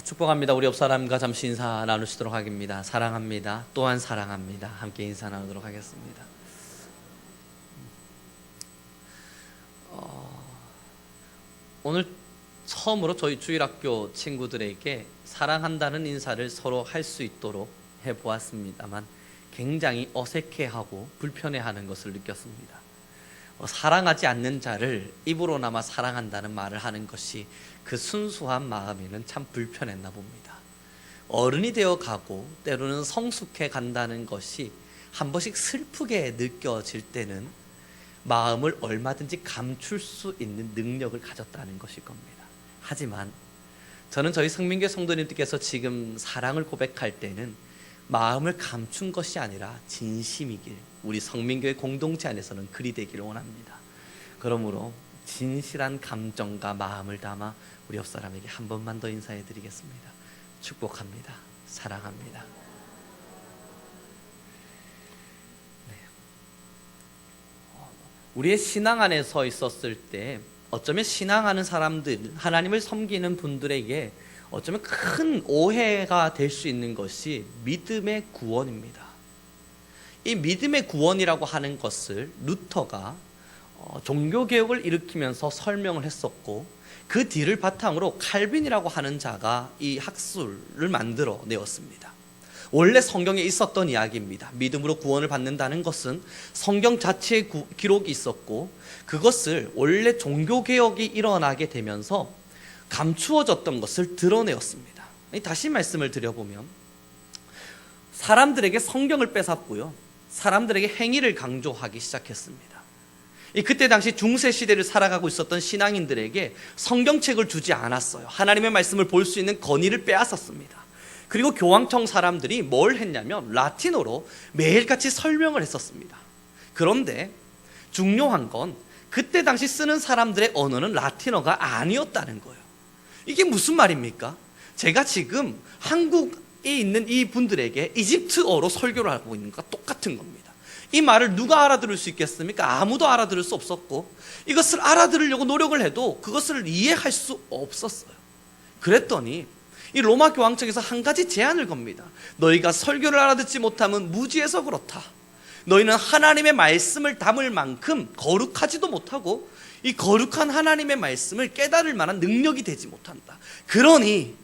축복합니다. 우리 옆 사람과 잠시 인사 나누시도록 하겠습니다. 사랑합니다. 또한 사랑합니다. 함께 인사 나누도록 하겠습니다. 오늘 처음으로 저희 주일학교 친구들에게 사랑한다는 인사를 서로 할 수 있도록 해보았습니다만 굉장히 어색해하고 불편해하는 것을 느꼈습니다. 사랑하지 않는 자를 입으로나마 사랑한다는 말을 하는 것이 그 순수한 마음에는 참 불편했나 봅니다. 어른이 되어 가고 때로는 성숙해 간다는 것이 한 번씩 슬프게 느껴질 때는 마음을 얼마든지 감출 수 있는 능력을 가졌다는 것일 겁니다. 하지만 저는 저희 성민교회 성도님들께서 지금 사랑을 고백할 때는 마음을 감춘 것이 아니라 진심이길, 우리 성민교회 공동체 안에서는 그리 되기를 원합니다. 그러므로 진실한 감정과 마음을 담아 우리 옆 사람에게 한 번만 더 인사해 드리겠습니다. 축복합니다. 사랑합니다. 네. 우리의 신앙 안에 서 있었을 때 어쩌면 신앙하는 사람들, 하나님을 섬기는 분들에게 어쩌면 큰 오해가 될 수 있는 것이 믿음의 구원입니다. 이 믿음의 구원이라고 하는 것을 루터가 종교개혁을 일으키면서 설명을 했었고, 그 뒤를 바탕으로 칼빈이라고 하는 자가 이 학술을 만들어 내었습니다. 원래 성경에 있었던 이야기입니다. 믿음으로 구원을 받는다는 것은 성경 자체의 기록이 있었고, 그것을 원래 종교개혁이 일어나게 되면서 감추어졌던 것을 드러내었습니다. 다시 말씀을 드려보면 사람들에게 성경을 뺏었고요, 사람들에게 행위를 강조하기 시작했습니다. 그때 당시 중세 시대를 살아가고 있었던 신앙인들에게 성경책을 주지 않았어요. 하나님의 말씀을 볼 수 있는 권위를 빼앗았습니다. 그리고 교황청 사람들이 뭘 했냐면 라틴어로 매일같이 설명을 했었습니다. 그런데 중요한 건 그때 당시 쓰는 사람들의 언어는 라틴어가 아니었다는 거예요. 이게 무슨 말입니까? 제가 지금 한국에 있는 이 분들에게 이집트어로 설교를 하고 있는 것과 똑같은 겁니다. 이 말을 누가 알아들을 수 있겠습니까? 아무도 알아들을 수 없었고, 이것을 알아들으려고 노력을 해도 그것을 이해할 수 없었어요. 그랬더니 이 로마 교황청에서 한 가지 제안을 겁니다. 너희가 설교를 알아듣지 못하면 무지해서 그렇다. 너희는 하나님의 말씀을 담을 만큼 거룩하지도 못하고 이 거룩한 하나님의 말씀을 깨달을 만한 능력이 되지 못한다. 그러니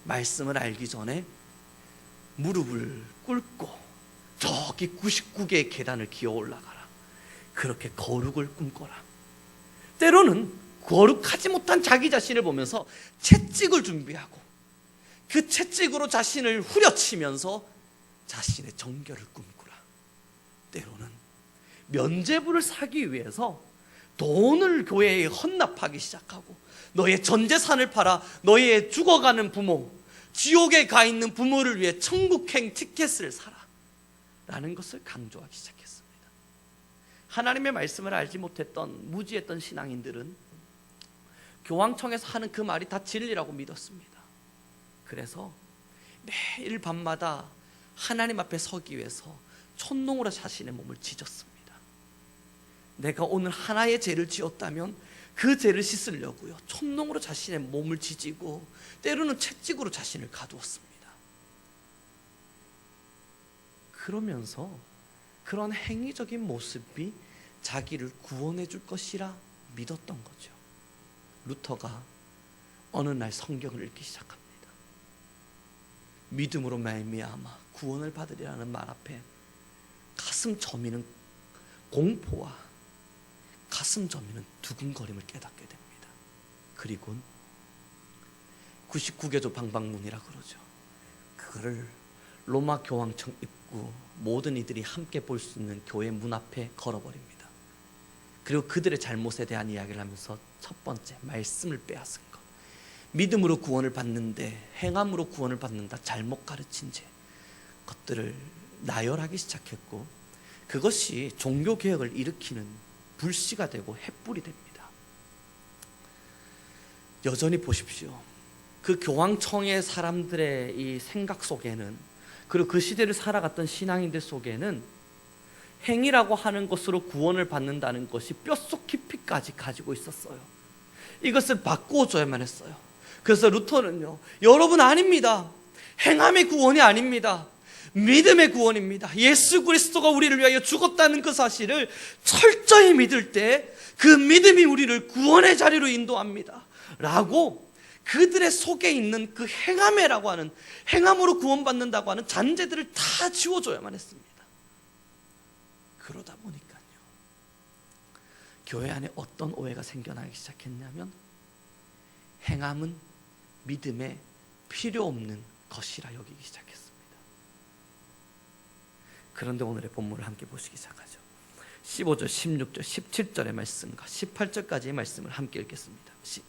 말씀을 알기 전에 무릎을 꿇고 저기 99개의 계단을 기어 올라가라. 그렇게 거룩을 꿈꿔라. 때로는 거룩하지 못한 자기 자신을 보면서 채찍을 준비하고 그 채찍으로 자신을 후려치면서 자신의 정결을 꿈꾸라. 때로는 면죄부를 사기 위해서 돈을 교회에 헌납하기 시작하고, 너의 전 재산을 팔아 너의 죽어가는 부모, 지옥에 가 있는 부모를 위해 천국행 티켓을 사라 라는 것을 강조하기 시작했습니다. 하나님의 말씀을 알지 못했던 무지했던 신앙인들은 교황청에서 하는 그 말이 다 진리라고 믿었습니다. 그래서 매일 밤마다 하나님 앞에 서기 위해서 촛농으로 자신의 몸을 지졌습니다. 내가 오늘 하나의 죄를 지었다면 그 죄를 씻으려고요, 촛농으로 자신의 몸을 지지고 때로는 채찍으로 자신을 가두었습니다. 그러면서 그런 행위적인 모습이 자기를 구원해 줄 것이라 믿었던 거죠. 루터가 어느 날 성경을 읽기 시작합니다. 믿음으로 말미암아 구원을 받으리라는 말 앞에 가슴 저미는 공포와 가슴 저미는 두근거림을 깨닫게 됩니다. 그리고 99개조 방방문이라 그러죠. 그거를 로마 교황청 입구 모든 이들이 함께 볼 수 있는 교회 문 앞에 걸어버립니다. 그리고 그들의 잘못에 대한 이야기를 하면서 첫 번째, 말씀을 빼앗은 것, 믿음으로 구원을 받는데 행함으로 구원을 받는다, 잘못 가르친 죄, 것들을 나열하기 시작했고, 그것이 종교개혁을 일으키는 불씨가 되고 횃불이 됩니다. 여전히 보십시오. 그 교황청의 사람들의 이 생각 속에는, 그리고 그 시대를 살아갔던 신앙인들 속에는 행위라고 하는 것으로 구원을 받는다는 것이 뼛속 깊이까지 가지고 있었어요. 이것을 바꾸어줘야만 했어요. 그래서 루터는요, 여러분 아닙니다. 행함의 구원이 아닙니다. 믿음의 구원입니다. 예수 그리스도가 우리를 위하여 죽었다는 그 사실을 철저히 믿을 때 그 믿음이 우리를 구원의 자리로 인도합니다 라고 그들의 속에 있는 그 행함이라고 하는, 행함으로 구원받는다고 하는 잔재들을 다 지워줘야만 했습니다. 그러다 보니까요, 교회 안에 어떤 오해가 생겨나기 시작했냐면, 행함은 믿음에 필요 없는 것이라 여기기 시작했습니다. 그런데 오늘의 본문을 함께 보시기 시작하죠. 15절, 16절, 17절의 말씀과 18절까지의 말씀을 함께 읽겠습니다. 시작.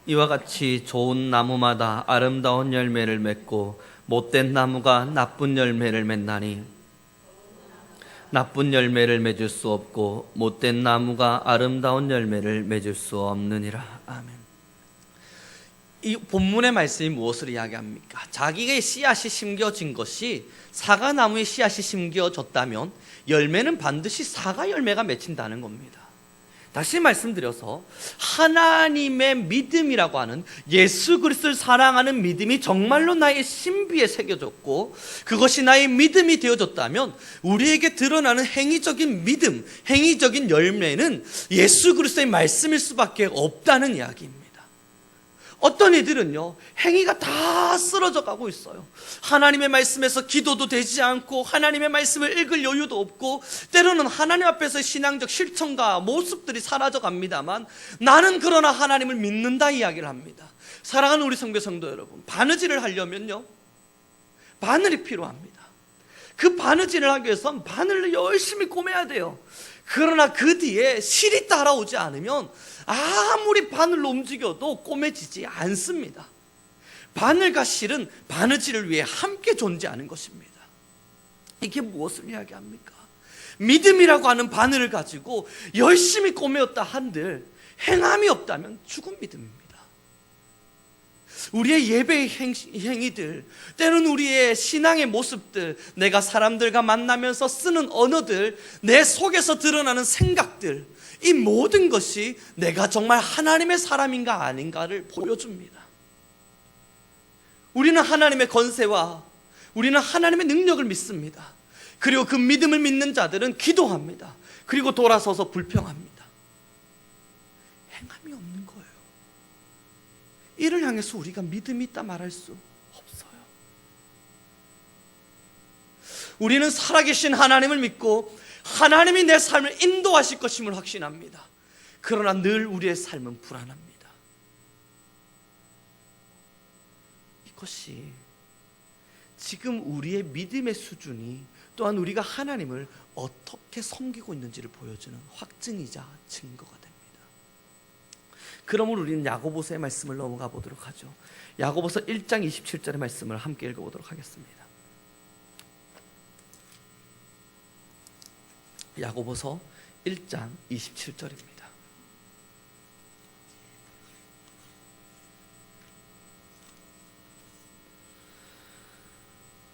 이와 같이 좋은 나무마다 아름다운 열매를 맺고 못된 나무가 나쁜 열매를 맺나니, 나쁜 열매를 맺을 수 없고 못된 나무가 아름다운 열매를 맺을 수 없느니라. 아멘. 이 본문의 말씀이 무엇을 이야기합니까? 자기의 씨앗이 심겨진 것이 사과나무의 씨앗이 심겨졌다면 열매는 반드시 사과 열매가 맺힌다는 겁니다. 다시 말씀드려서 하나님의 믿음이라고 하는, 예수 그리스도를 사랑하는 믿음이 정말로 나의 신비에 새겨졌고 그것이 나의 믿음이 되어졌다면 우리에게 드러나는 행위적인 믿음, 행위적인 열매는 예수 그리스도의 말씀일 수밖에 없다는 이야기입니다. 어떤 이들은요, 행위가 다 쓰러져 가고 있어요. 하나님의 말씀에서 기도도 되지 않고 하나님의 말씀을 읽을 여유도 없고 때로는 하나님 앞에서 신앙적 실천과 모습들이 사라져 갑니다만, 나는 그러나 하나님을 믿는다 이야기를 합니다. 사랑하는 우리 성도 여러분, 바느질을 하려면요, 바늘이 필요합니다. 그 바느질을 하기 위해선 바늘을 열심히 꼬매야 돼요. 그러나 그 뒤에 실이 따라오지 않으면 아무리 바늘로 움직여도 꼬매지지 않습니다. 바늘과 실은 바느질을 위해 함께 존재하는 것입니다. 이게 무엇을 이야기합니까? 믿음이라고 하는 바늘을 가지고 열심히 꼬매었다 한들 행함이 없다면 죽은 믿음입니다. 우리의 예배의 행위들, 때로는 우리의 신앙의 모습들, 내가 사람들과 만나면서 쓰는 언어들, 내 속에서 드러나는 생각들, 이 모든 것이 내가 정말 하나님의 사람인가 아닌가를 보여줍니다. 우리는 하나님의 권세와 우리는 하나님의 능력을 믿습니다. 그리고 그 믿음을 믿는 자들은 기도합니다. 그리고 돌아서서 불평합니다. 행함이 없는 거예요. 이를 향해서 우리가 믿음이 있다 말할 수 없어요. 우리는 살아계신 하나님을 믿고 하나님이 내 삶을 인도하실 것임을 확신합니다. 그러나 늘 우리의 삶은 불안합니다. 이것이 지금 우리의 믿음의 수준이, 또한 우리가 하나님을 어떻게 섬기고 있는지를 보여주는 확증이자 증거가 됩니다. 그러므로 우리는 야고보서의 말씀을 넘어가 보도록 하죠. 야고보서 1장 27절의 말씀을 함께 읽어보도록 하겠습니다. 야고보서 1장 27절입니다.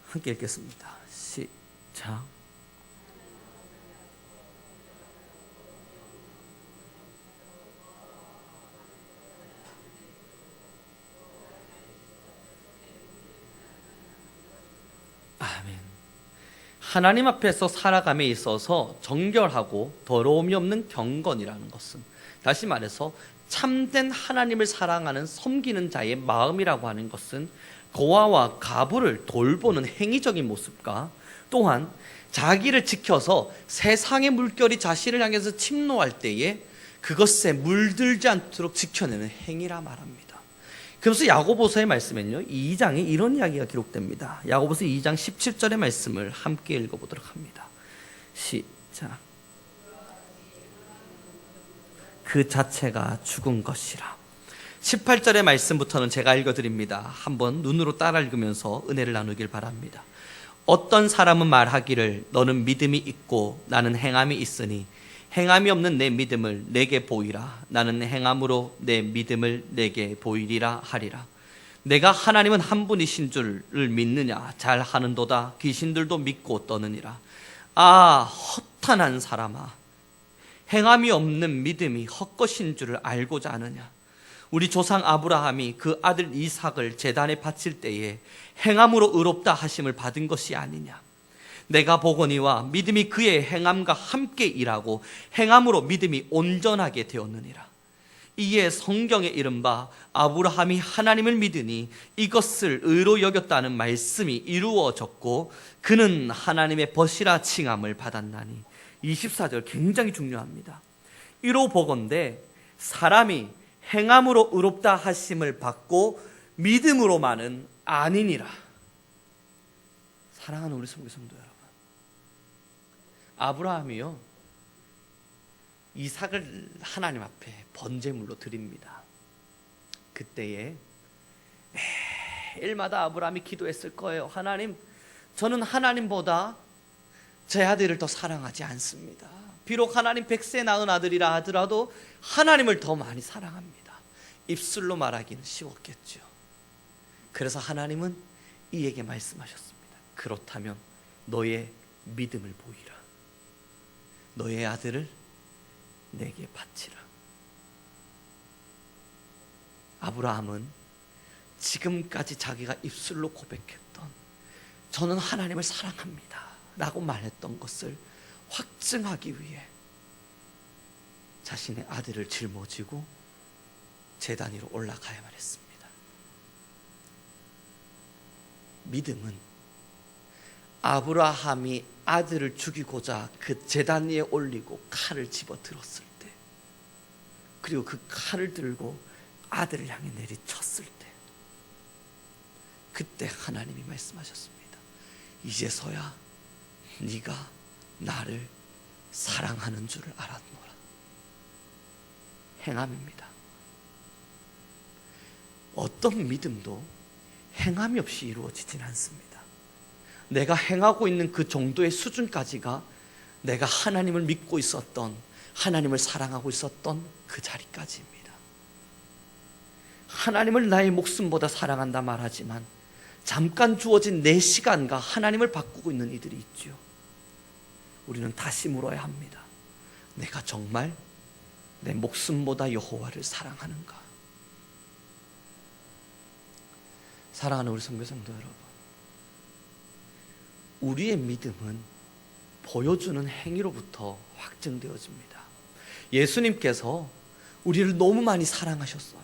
함께 읽겠습니다. 시작. 아멘. 하나님 앞에서 살아감에 있어서 정결하고 더러움이 없는 경건이라는 것은, 다시 말해서 참된 하나님을 사랑하는 섬기는 자의 마음이라고 하는 것은 고아와 가부를 돌보는 행위적인 모습과, 또한 자기를 지켜서 세상의 물결이 자신을 향해서 침노할 때에 그것에 물들지 않도록 지켜내는 행위라 말합니다. 그래서 야고보서의 말씀에는요, 2장에 이런 이야기가 기록됩니다. 야고보서 2장 17절의 말씀을 함께 읽어보도록 합니다. 시작. 그 자체가 죽은 것이라. 18절의 말씀부터는 제가 읽어드립니다. 한번 눈으로 따라 읽으면서 은혜를 나누길 바랍니다. 어떤 사람은 말하기를 너는 믿음이 있고 나는 행함이 있으니 행함이 없는 내 믿음을 내게 보이라. 나는 행함으로 내 믿음을 내게 보이리라 하리라. 내가 하나님은 한 분이신 줄을 믿느냐? 잘 하는도다. 귀신들도 믿고 떠느니라. 아, 허탄한 사람아, 행함이 없는 믿음이 헛것인 줄을 알고자 하느냐? 우리 조상 아브라함이 그 아들 이삭을 제단에 바칠 때에 행함으로 의롭다 하심을 받은 것이 아니냐? 내가 보거니와 믿음이 그의 행함과 함께 일하고 행함으로 믿음이 온전하게 되었느니라. 이에 성경에 이른바 아브라함이 하나님을 믿으니 이것을 의로 여겼다는 말씀이 이루어졌고 그는 하나님의 벗이라 칭함을 받았나니. 24절 굉장히 중요합니다. 이로 보건대 사람이 행함으로 의롭다 하심을 받고 믿음으로만은 아니니라. 사랑하는 우리 성도 여러분, 아브라함이요, 이삭을 하나님 앞에 번제물로 드립니다. 그때에 매일마다 아브라함이 기도했을 거예요. 하나님, 저는 하나님보다 제 아들을 더 사랑하지 않습니다. 비록 하나님 100세 낳은 아들이라 하더라도 하나님을 더 많이 사랑합니다. 입술로 말하기는 쉬웠겠죠. 그래서 하나님은 이에게 말씀하셨습니다. 그렇다면 너의 믿음을 보이라. 너의 아들을 내게 바치라. 아브라함은 지금까지 자기가 입술로 고백했던 저는 하나님을 사랑합니다 라고 말했던 것을 확증하기 위해 자신의 아들을 짊어지고 제단 위로 올라가야만 했습니다. 믿음은 아브라함이 아들을 죽이고자 그 제단 위에 올리고 칼을 집어들었을 때, 그리고 그 칼을 들고 아들을 향해 내리쳤을 때, 그때 하나님이 말씀하셨습니다. 이제서야 네가 나를 사랑하는 줄을 알았노라. 행함입니다. 어떤 믿음도 행함이 없이 이루어지진 않습니다. 내가 행하고 있는 그 정도의 수준까지가 내가 하나님을 믿고 있었던, 하나님을 사랑하고 있었던 그 자리까지입니다. 하나님을 나의 목숨보다 사랑한다 말하지만 잠깐 주어진 내 시간과 하나님을 바꾸고 있는 이들이 있죠. 우리는 다시 물어야 합니다. 내가 정말 내 목숨보다 여호와를 사랑하는가? 사랑하는 우리 선교성도 여러분, 우리의 믿음은 보여주는 행위로부터 확증되어집니다. 예수님께서 우리를 너무 많이 사랑하셨어요.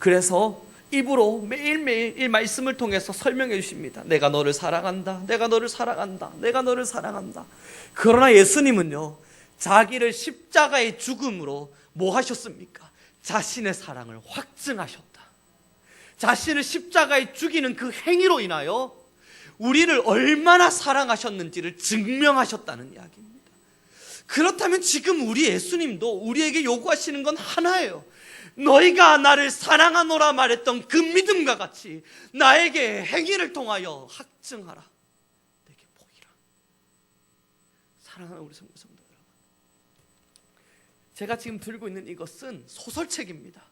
그래서 입으로 매일매일 이 말씀을 통해서 설명해 주십니다. 내가 너를 사랑한다. 내가 너를 사랑한다. 내가 너를 사랑한다. 그러나 예수님은요, 자기를 십자가의 죽음으로 뭐 하셨습니까? 자신의 사랑을 확증하셨다. 자신을 십자가에 죽이는 그 행위로 인하여 우리를 얼마나 사랑하셨는지를 증명하셨다는 이야기입니다. 그렇다면 지금 우리 예수님도 우리에게 요구하시는 건 하나예요. 너희가 나를 사랑하노라 말했던 그 믿음과 같이 나에게 행위를 통하여 확증하라. 내게 보이라. 사랑하는 우리 성도 여러분, 제가 지금 들고 있는 이것은 소설책입니다.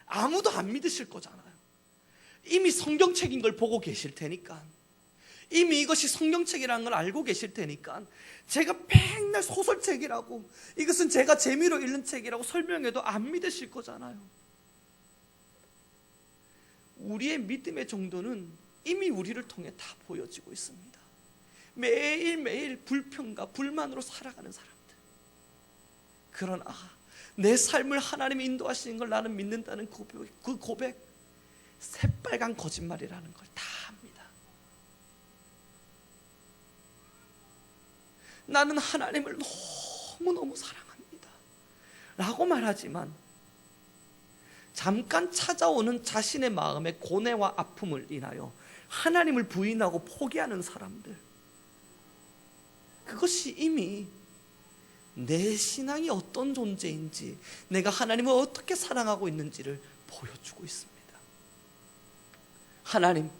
아무도 안 믿으실 거잖아요. 이미 성경책인 걸 보고 계실 테니까, 이미 이것이 성경책이라는 걸 알고 계실 테니까 제가 맨날 소설책이라고, 이것은 제가 재미로 읽는 책이라고 설명해도 안 믿으실 거잖아요. 우리의 믿음의 정도는 이미 우리를 통해 다 보여지고 있습니다. 매일매일 불평과 불만으로 살아가는 사람들. 그러나 내 삶을 하나님이 인도하시는 걸 나는 믿는다는 그 고백, 새빨간 거짓말이라는 걸 다 압니다. 나는 하나님을 너무너무 사랑합니다 라고 말하지만 잠깐 찾아오는 자신의 마음의 고뇌와 아픔을 인하여 하나님을 부인하고 포기하는 사람들, 그것이 이미 내 신앙이 어떤 존재인지, 내가 하나님을 어떻게 사랑하고 있는지를 보여주고 있습니다. 하나님,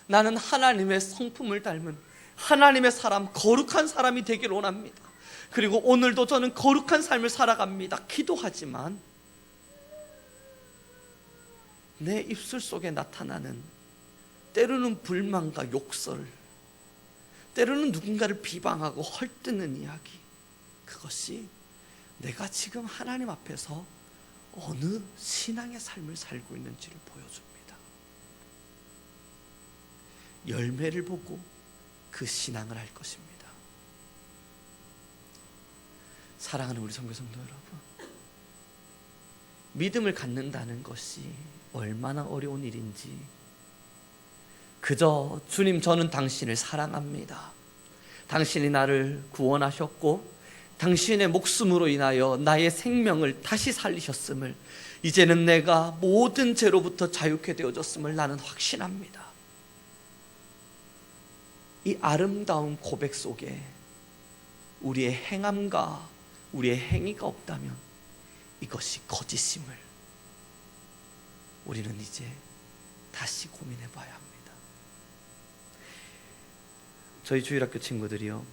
나는 하나님의 성품을 닮은 하나님의 사람, 거룩한 사람이 되길 원합니다. 그리고 오늘도 저는 거룩한 삶을 살아갑니다. 기도하지만 내 입술 속에 나타나는 때로는 불만과 욕설, 때로는 누군가를 비방하고 헐뜯는 이야기, 그것이 내가 지금 하나님 앞에서 어느 신앙의 삶을 살고 있는지를 보여줍니다. 열매를 보고 그 신앙을 할 것입니다. 사랑하는 우리 선교성도 여러분, 믿음을 갖는다는 것이 얼마나 어려운 일인지, 그저 주님, 저는 당신을 사랑합니다. 당신이 나를 구원하셨고 당신의 목숨으로 인하여 나의 생명을 다시 살리셨음을, 이제는 내가 모든 죄로부터 자유케 되어졌음을 나는 확신합니다. 이 아름다운 고백 속에 우리의 행함과 우리의 행위가 없다면 이것이 거짓임을 우리는 이제 다시 고민해 봐야 합니다. 저희 주일학교 친구들이요,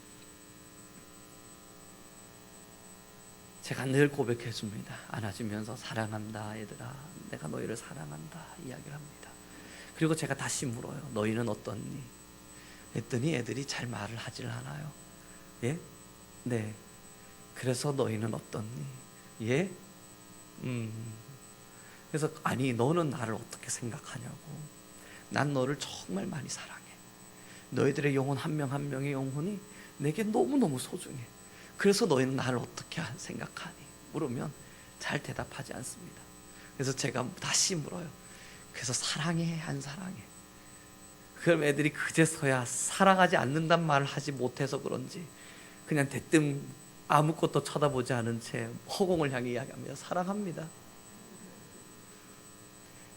제가 늘 고백해 줍니다. 안아주면서 사랑한다 얘들아, 내가 너희를 사랑한다 이야기를 합니다. 그리고 제가 다시 물어요. 너희는 어떻니? 했더니 애들이 잘 말을 하질 않아요. 예? 네. 그래서 너희는 어떻니? 예? 그래서 아니, 너는 나를 어떻게 생각하냐고. 난 너를 정말 많이 사랑해. 너희들의 영혼 한 명 한 명의 영혼이 내게 너무너무 소중해. 그래서 너희는 나를 어떻게 생각하니? 물으면 잘 대답하지 않습니다. 그래서 제가 다시 물어요. 그래서 사랑해, 안 사랑해? 그럼 애들이 그제서야 사랑하지 않는단 말을 하지 못해서 그런지 그냥 대뜸 아무것도 쳐다보지 않은 채 허공을 향해 이야기합니다. 사랑합니다.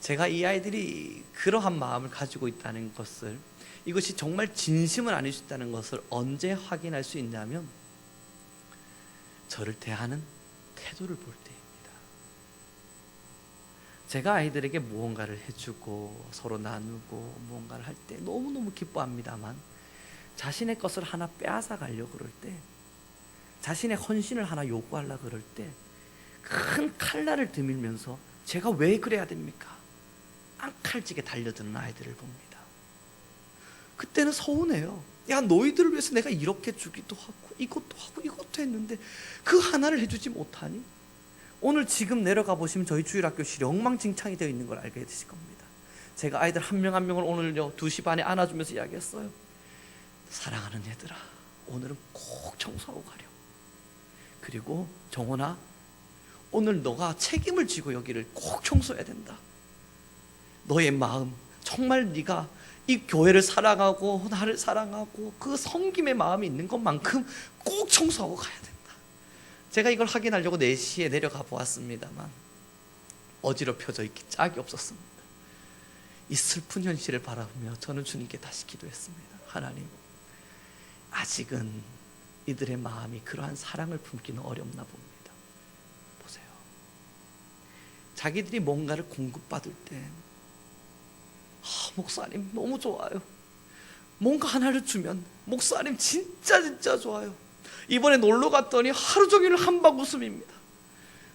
제가 이 아이들이 그러한 마음을 가지고 있다는 것을, 이것이 정말 진심은 아닐 수 있다는 것을 언제 확인할 수 있냐면 저를 대하는 태도를 볼 때입니다. 제가 아이들에게 무언가를 해주고 서로 나누고 무언가를 할 때 너무너무 기뻐합니다만, 자신의 것을 하나 빼앗아 가려고 그럴 때, 자신의 헌신을 하나 요구하려고 그럴 때 큰 칼날을 들밀면서 제가 왜 그래야 됩니까? 앙칼지게 달려드는 아이들을 봅니다. 그때는 서운해요. 야, 너희들을 위해서 내가 이렇게 주기도 하고 이것도 하고 이것도 했는데 그 하나를 해주지 못하니? 오늘 지금 내려가 보시면 저희 주일학교실이 엉망진창이 되어 있는 걸 알게 되실 겁니다. 제가 아이들 한 명 한 명을 오늘요 2시 반에 안아주면서 이야기했어요. 사랑하는 얘들아, 오늘은 꼭 청소하고 가렴. 그리고 정원아, 오늘 너가 책임을 지고 여기를 꼭 청소해야 된다. 너의 마음, 정말 네가 이 교회를 사랑하고 나를 사랑하고 그 섬김의 마음이 있는 것만큼 꼭 청소하고 가야 된다. 제가 이걸 확인하려고 4시에 내려가 보았습니다만 어지럽혀져 있기 짝이 없었습니다. 이 슬픈 현실을 바라보며 저는 주님께 다시 기도했습니다. 하나님, 아직은 이들의 마음이 그러한 사랑을 품기는 어렵나 봅니다. 보세요. 자기들이 뭔가를 공급받을 때 목사님 너무 좋아요. 뭔가 하나를 주면 목사님 진짜 좋아요. 이번에 놀러 갔더니 하루 종일 한박 웃음입니다.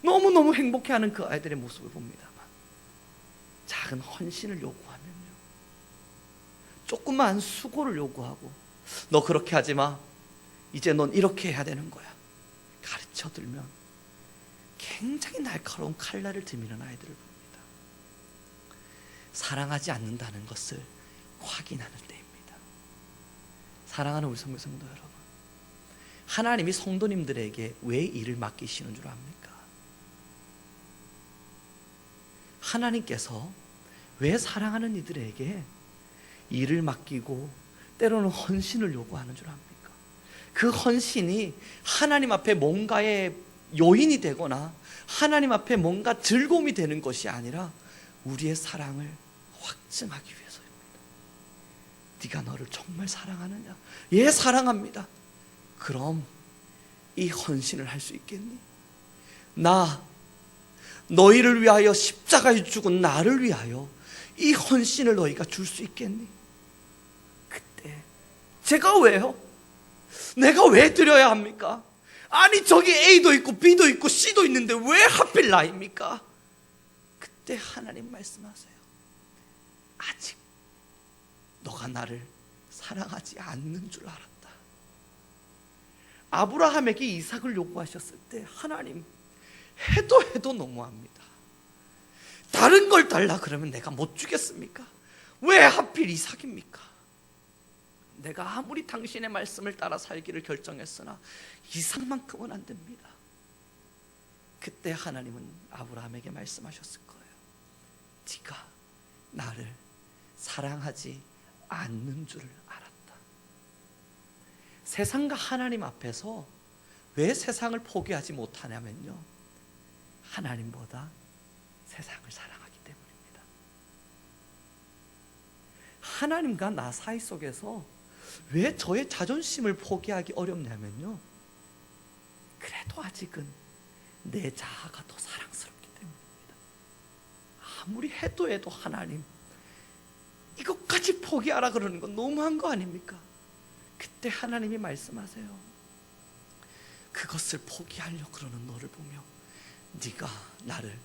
너무너무 행복해하는 그 아이들의 모습을 봅니다만, 작은 헌신을 요구하면요, 조그만 수고를 요구하고 너 그렇게 하지 마, 이제 넌 이렇게 해야 되는 거야 가르쳐 들면 굉장히 날카로운 칼날을 들이는 아이들을 봅니다. 사랑하지 않는다는 것을 확인하는 때입니다. 사랑하는 우리 성도 여러분, 하나님이 성도님들에게 왜 일을 맡기시는 줄 압니까? 하나님께서 왜 사랑하는 이들에게 일을 맡기고 때로는 헌신을 요구하는 줄 압니까? 그 헌신이 하나님 앞에 뭔가의 요인이 되거나 하나님 앞에 뭔가 즐거움이 되는 것이 아니라 우리의 사랑을 확증하기 위해서입니다. 네가 너를 정말 사랑하느냐? 예, 사랑합니다. 그럼 이 헌신을 할 수 있겠니? 나 너희를 위하여 십자가에 죽은 나를 위하여 이 헌신을 너희가 줄 수 있겠니? 그때 제가 왜요? 내가 왜 드려야 합니까? 아니 저기 A도 있고 B도 있고 C도 있는데 왜 하필 나입니까? 그때 하나님 말씀하세요. 아직 너가 나를 사랑하지 않는 줄 알았다. 아브라함에게 이삭을 요구하셨을 때 하나님 해도 너무합니다. 다른 걸 달라 그러면 내가 못 주겠습니까? 왜 하필 이삭입니까? 내가 아무리 당신의 말씀을 따라 살기를 결정했으나 이삭만큼은 안 됩니다. 그때 하나님은 아브라함에게 말씀하셨을 거예요. 네가 나를 사랑하지 않는 줄을 알았다. 세상과 하나님 앞에서 왜 세상을 포기하지 못하냐면요, 하나님보다 세상을 사랑하기 때문입니다. 하나님과 나 사이 속에서 왜 저의 자존심을 포기하기 어렵냐면요, 그래도 아직은 내 자아가 더 사랑스럽기 때문입니다. 아무리 해도 하나님 이것까지 포기하라 그러는 건 너무한 거 아닙니까? 그때 하나님이 말씀하세요. 그것을 포기하려고 그러는 너를 보며 네가 나를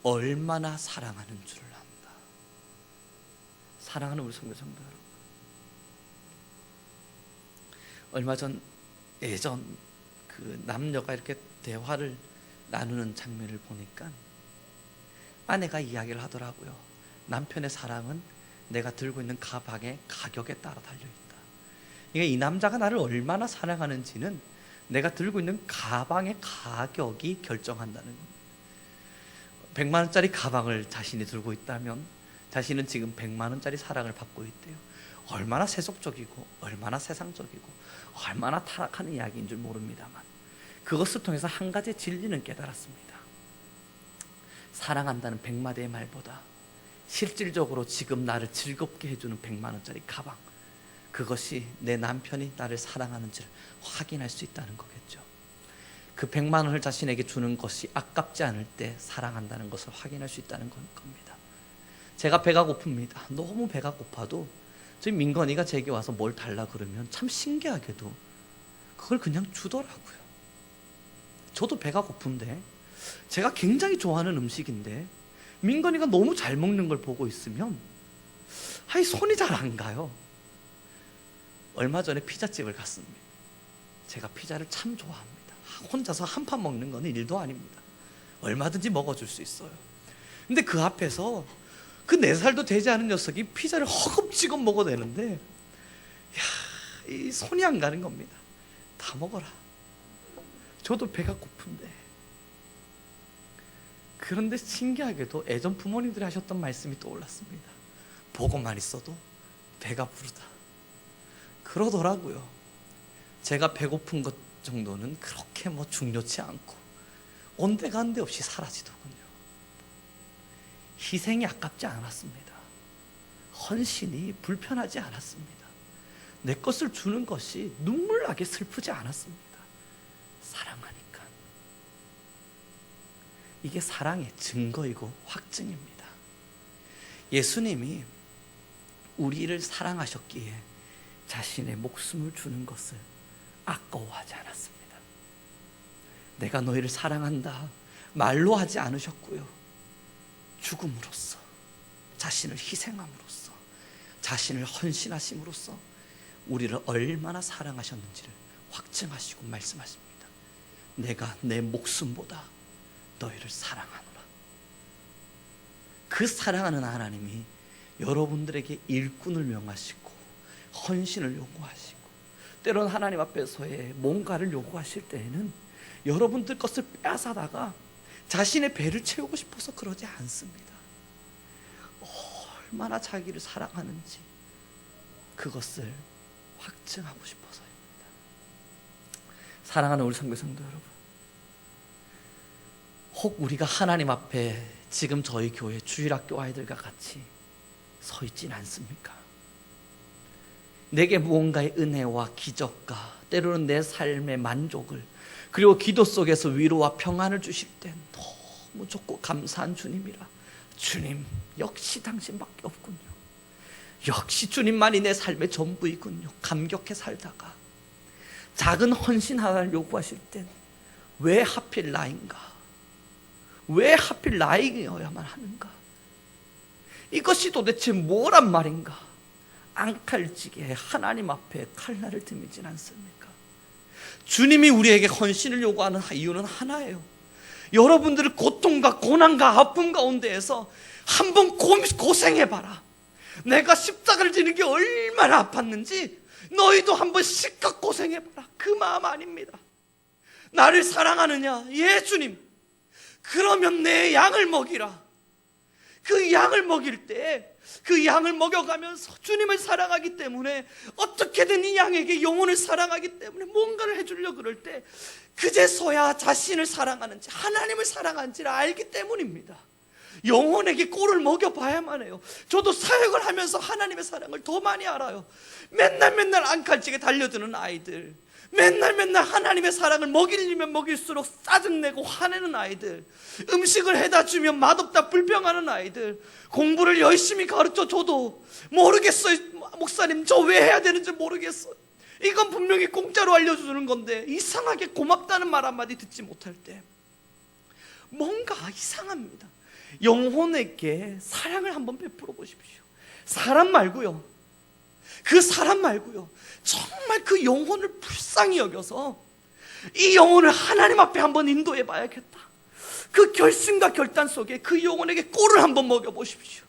얼마나 사랑하는 줄을 안다. 사랑하는 우리 성도 여러분, 얼마 전 예전 그 남녀가 이렇게 대화를 나누는 장면을 보니까 아내가 이야기를 하더라고요. 남편의 사랑은 내가 들고 있는 가방의 가격에 따라 달려있다. 이게 이 남자가 나를 얼마나 사랑하는지는 내가 들고 있는 가방의 가격이 결정한다는 겁니다. 100만 원짜리 가방을 자신이 들고 있다면 자신은 지금 100만 원짜리 사랑을 받고 있대요. 얼마나 세속적이고 얼마나 세상적이고 얼마나 타락하는 이야기인 줄 모릅니다만 그것을 통해서 한 가지 진리는 깨달았습니다. 사랑한다는 100마디의 말보다 실질적으로 지금 나를 즐겁게 해주는 100만 원짜리 가방, 그것이 내 남편이 나를 사랑하는지를 확인할 수 있다는 거겠죠. 그 100만 원을 자신에게 주는 것이 아깝지 않을 때 사랑한다는 것을 확인할 수 있다는 겁니다. 제가 배가 고픕니다. 너무 배가 고파도 저희 민건이가 제게 와서 뭘 달라 그러면 참 신기하게도 그걸 그냥 주더라고요. 저도 배가 고픈데 제가 굉장히 좋아하는 음식인데 민건이가 너무 잘 먹는 걸 보고 있으면 손이 잘 안 가요. 얼마 전에 피자집을 갔습니다. 제가 피자를 참 좋아합니다. 혼자서 한 판 먹는 건 일도 아닙니다. 얼마든지 먹어줄 수 있어요. 근데 그 앞에서 그 4살도 되지 않은 녀석이 피자를 허겁지겁 먹어대는데 이 손이 안 가는 겁니다. 다 먹어라. 저도 배가 고픈데. 그런데 신기하게도 예전 부모님들이 하셨던 말씀이 떠올랐습니다. 보고만 있어도 배가 부르다. 그러더라고요. 제가 배고픈 것 정도는 그렇게 중요치 않고 온데간데 없이 사라지더군요. 희생이 아깝지 않았습니다. 헌신이 불편하지 않았습니다. 내 것을 주는 것이 눈물 나게 슬프지 않았습니다. 사랑하니까. 이게 사랑의 증거이고 확증입니다. 예수님이 우리를 사랑하셨기에 자신의 목숨을 주는 것을 아까워하지 않았습니다. 내가 너희를 사랑한다 말로 하지 않으셨고요, 죽음으로써, 자신을 희생함으로써, 자신을 헌신하심으로써 우리를 얼마나 사랑하셨는지를 확증하시고 말씀하십니다. 내가 내 목숨보다 너희를 사랑하노라. 그 사랑하는 하나님이 여러분들에게 일꾼을 명하시고 헌신을 요구하시고 때로는 하나님 앞에서의 뭔가를 요구하실 때에는 여러분들 것을 빼앗아다가 자신의 배를 채우고 싶어서 그러지 않습니다. 얼마나 자기를 사랑하는지 그것을 확증하고 싶어서입니다. 사랑하는 우리 선교성도 여러분, 혹 우리가 하나님 앞에 지금 저희 교회 주일학교 아이들과 같이 서 있진 않습니까? 내게 무언가의 은혜와 기적과 때로는 내 삶의 만족을, 그리고 기도 속에서 위로와 평안을 주실 땐 너무 좋고 감사한 주님이라, 주님 역시 당신밖에 없군요, 역시 주님만이 내 삶의 전부이군요 감격해 살다가 작은 헌신 하나를 요구하실 땐 왜 하필 나인가? 왜 하필 나이어야만 하는가? 이것이 도대체 뭐란 말인가? 앙칼지게 하나님 앞에 칼날을 들이진 않습니까? 주님이 우리에게 헌신을 요구하는 이유는 하나예요. 여러분들을 고통과 고난과 아픔 가운데에서 한번 고생해봐라. 내가 십자가를 지는 게 얼마나 아팠는지 너희도 한번 실컷 고생해봐라. 그 마음 아닙니다. 나를 사랑하느냐? 예, 주님. 그러면 내 양을 먹이라. 그 양을 먹일 때 그 양을 먹여가면서 주님을 사랑하기 때문에 어떻게든 이 양에게 영혼을 사랑하기 때문에 뭔가를 해주려고 그럴 때 그제서야 자신을 사랑하는지 하나님을 사랑하는지를 알기 때문입니다. 영혼에게 꼴을 먹여봐야만 해요. 저도 사역을 하면서 하나님의 사랑을 더 많이 알아요. 맨날 앙칼지게 달려드는 아이들, 맨날 하나님의 사랑을 먹이려면 먹일수록 짜증내고 화내는 아이들, 음식을 해다 주면 맛없다 불평하는 아이들, 공부를 열심히 가르쳐줘도 모르겠어요. 목사님, 저 왜 해야 되는지 모르겠어요. 이건 분명히 공짜로 알려주는 건데 이상하게 고맙다는 말 한마디 듣지 못할 때 뭔가 이상합니다. 영혼에게 사랑을 한번 베풀어 보십시오. 사람 말고요. 그 사람 말고요. 정말 그 영혼을 불쌍히 여겨서 이 영혼을 하나님 앞에 한번 인도해 봐야겠다. 그 결심과 결단 속에 그 영혼에게 꼴을 한번 먹여 보십시오.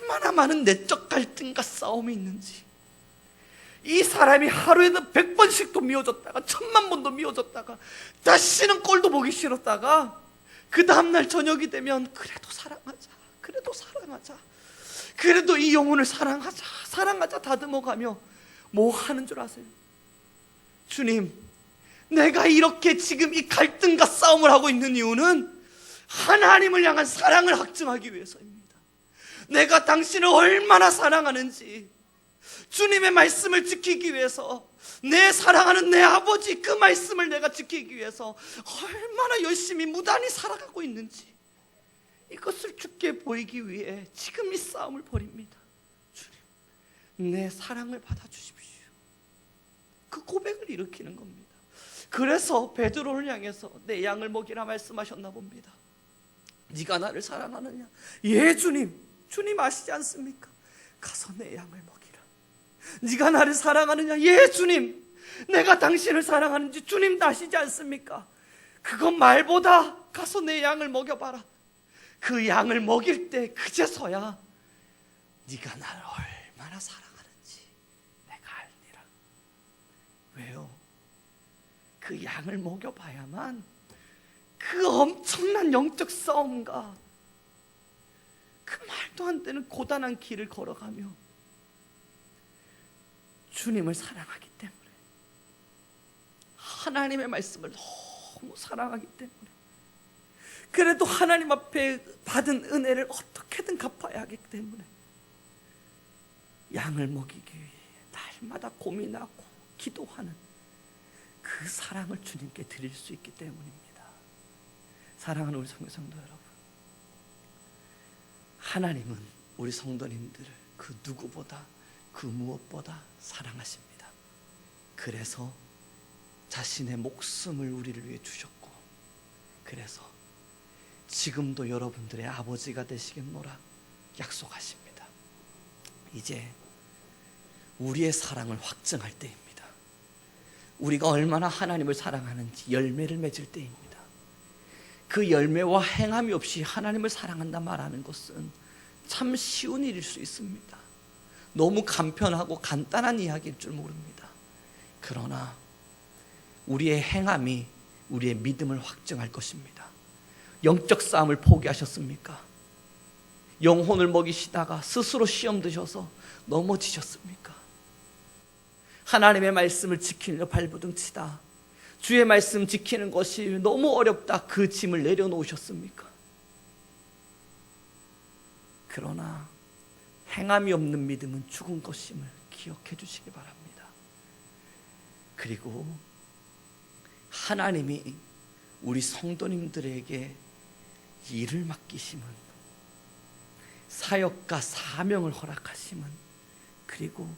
얼마나 많은 내적 갈등과 싸움이 있는지. 이 사람이 하루에는 100번씩도 미워졌다가 1000만 번도 미워졌다가 다시는 꼴도 보기 싫었다가 그 다음날 저녁이 되면 그래도 사랑하자, 그래도 사랑하자, 그래도 이 영혼을 사랑하자 다듬어가며 뭐 하는 줄 아세요? 주님, 내가 이렇게 지금 이 갈등과 싸움을 하고 있는 이유는 하나님을 향한 사랑을 확증하기 위해서입니다. 내가 당신을 얼마나 사랑하는지, 주님의 말씀을 지키기 위해서, 내 사랑하는 내 아버지 그 말씀을 내가 지키기 위해서 얼마나 열심히 무단히 살아가고 있는지, 이것을 주께 보이기 위해 지금 이 싸움을 벌입니다. 주님, 내 사랑을 받아주십시오. 그 고백을 일으키는 겁니다. 그래서 베드로를 향해서 내 양을 먹이라 말씀하셨나 봅니다. 네가 나를 사랑하느냐? 예, 주님. 주님 아시지 않습니까? 가서 내 양을 먹이라. 네가 나를 사랑하느냐? 예, 주님. 내가 당신을 사랑하는지 주님 아시지 않습니까? 그건 말보다 가서 내 양을 먹여봐라. 그 양을 먹일 때 그제서야 네가 나를 얼마나 사랑하는지 내가 알리라. 왜요? 그 양을 먹여봐야만 그 엄청난 영적 싸움과 그 말도 안 되는 고단한 길을 걸어가며 주님을 사랑하기 때문에, 하나님의 말씀을 너무 사랑하기 때문에, 그래도 하나님 앞에 받은 은혜를 어떻게든 갚아야 하기 때문에 양을 먹이기 위해 날마다 고민하고 기도하는 그 사랑을 주님께 드릴 수 있기 때문입니다. 사랑하는 우리 성도 여러분, 하나님은 우리 성도님들을 그 누구보다 그 무엇보다 사랑하십니다. 그래서 자신의 목숨을 우리를 위해 주셨고, 그래서 지금도 여러분들의 아버지가 되시겠노라 약속하십니다. 이제 우리의 사랑을 확증할 때입니다. 우리가 얼마나 하나님을 사랑하는지 열매를 맺을 때입니다. 그 열매와 행함이 없이 하나님을 사랑한다 말하는 것은 참 쉬운 일일 수 있습니다. 너무 간편하고 간단한 이야기일 줄 모릅니다. 그러나 우리의 행함이 우리의 믿음을 확증할 것입니다. 영적 싸움을 포기하셨습니까? 영혼을 먹이시다가 스스로 시험 드셔서 넘어지셨습니까? 하나님의 말씀을 지키려 발부둥 치다 주의 말씀 지키는 것이 너무 어렵다 그 짐을 내려놓으셨습니까? 그러나 행함이 없는 믿음은 죽은 것임을 기억해 주시기 바랍니다. 그리고 하나님이 우리 성도님들에게 일을 맡기심은, 사역과 사명을 허락하심은, 그리고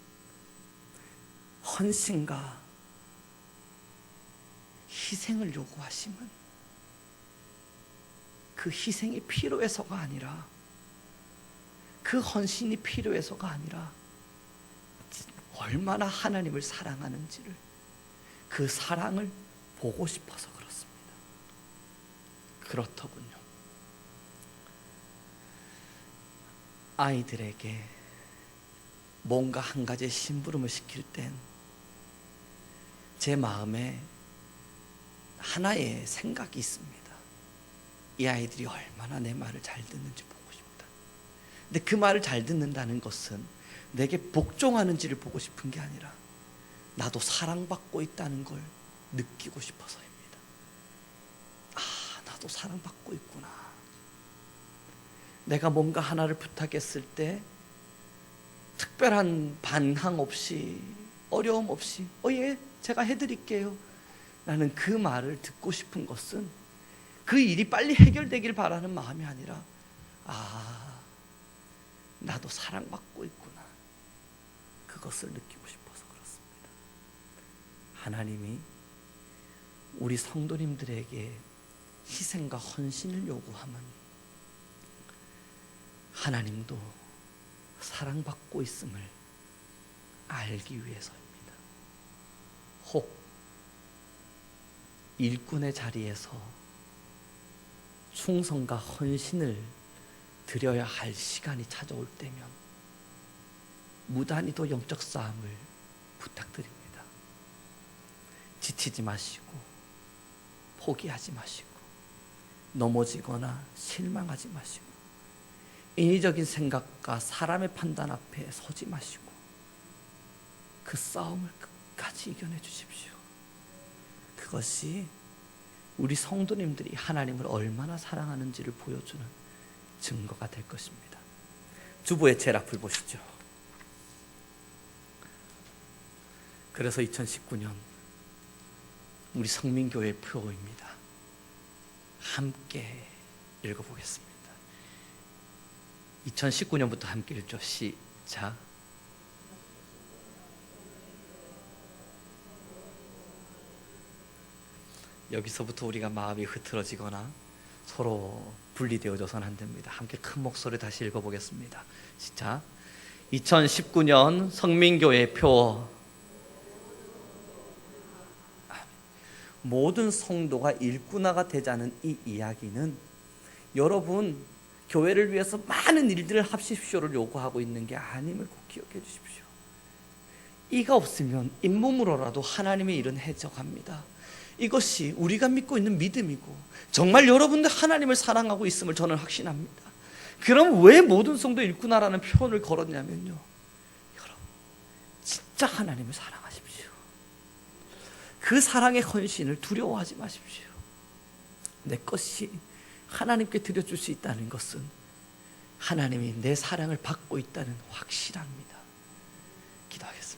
헌신과 희생을 요구하심은 그 희생이 필요해서가 아니라, 그 헌신이 필요해서가 아니라 얼마나 하나님을 사랑하는지를, 그 사랑을 보고 싶어서 그렇습니다. 그렇더군요. 아이들에게 뭔가 한 가지 심부름을 시킬 땐 제 마음에 하나의 생각이 있습니다. 이 아이들이 얼마나 내 말을 잘 듣는지 보고 싶다. 근데 그 말을 잘 듣는다는 것은 내게 복종하는지를 보고 싶은 게 아니라 나도 사랑받고 있다는 걸 느끼고 싶어서입니다. 아, 나도 사랑받고 있구나. 내가 뭔가 하나를 부탁했을 때 특별한 반항 없이, 어려움 없이 예, 제가 해드릴게요 라는 그 말을 듣고 싶은 것은 그 일이 빨리 해결되길 바라는 마음이 아니라, 아, 나도 사랑받고 있구나, 그것을 느끼고 싶어서 그렇습니다. 하나님이 우리 성도님들에게 희생과 헌신을 요구하면 하나님도 사랑받고 있음을 알기 위해서입니다. 혹 일꾼의 자리에서 충성과 헌신을 드려야 할 시간이 찾아올 때면 무단히도 영적 싸움을 부탁드립니다. 지치지 마시고 포기하지 마시고 넘어지거나 실망하지 마시고 인위적인 생각과 사람의 판단 앞에 서지 마시고 그 싸움을 끝까지 이겨내 주십시오. 그것이 우리 성도님들이 하나님을 얼마나 사랑하는지를 보여주는 증거가 될 것입니다. 주보의 제락을 보시죠. 그래서 2019년 우리 성민교회 표입니다. 함께 읽어보겠습니다. 2019년부터 함께 읽죠. 시작. 여기서부터 우리가 마음이 흐트러지거나 서로 분리되어져서는 안 됩니다. 함께 큰 목소리 다시 읽어보겠습니다. 시작. 2019년 성민교회 표. 모든 성도가 일꾼화가 되자는 이 이야기는 여러분 교회를 위해서 많은 일들을 합십시오를 요구하고 있는 게 아님을 꼭 기억해 주십시오. 이가 없으면 잇몸으로라도 하나님의 일은 해져갑니다. 이것이 우리가 믿고 있는 믿음이고 정말 여러분들 하나님을 사랑하고 있음을 저는 확신합니다. 그럼 왜 모든 성도 일꾼화라는 표현을 걸었냐면요, 여러분 진짜 하나님을 사랑하십시오. 그 사랑의 헌신을 두려워하지 마십시오. 내 것이 하나님께 드려줄 수 있다는 것은 하나님이 내 사랑을 받고 있다는 확실합니다. 기도하겠습니다.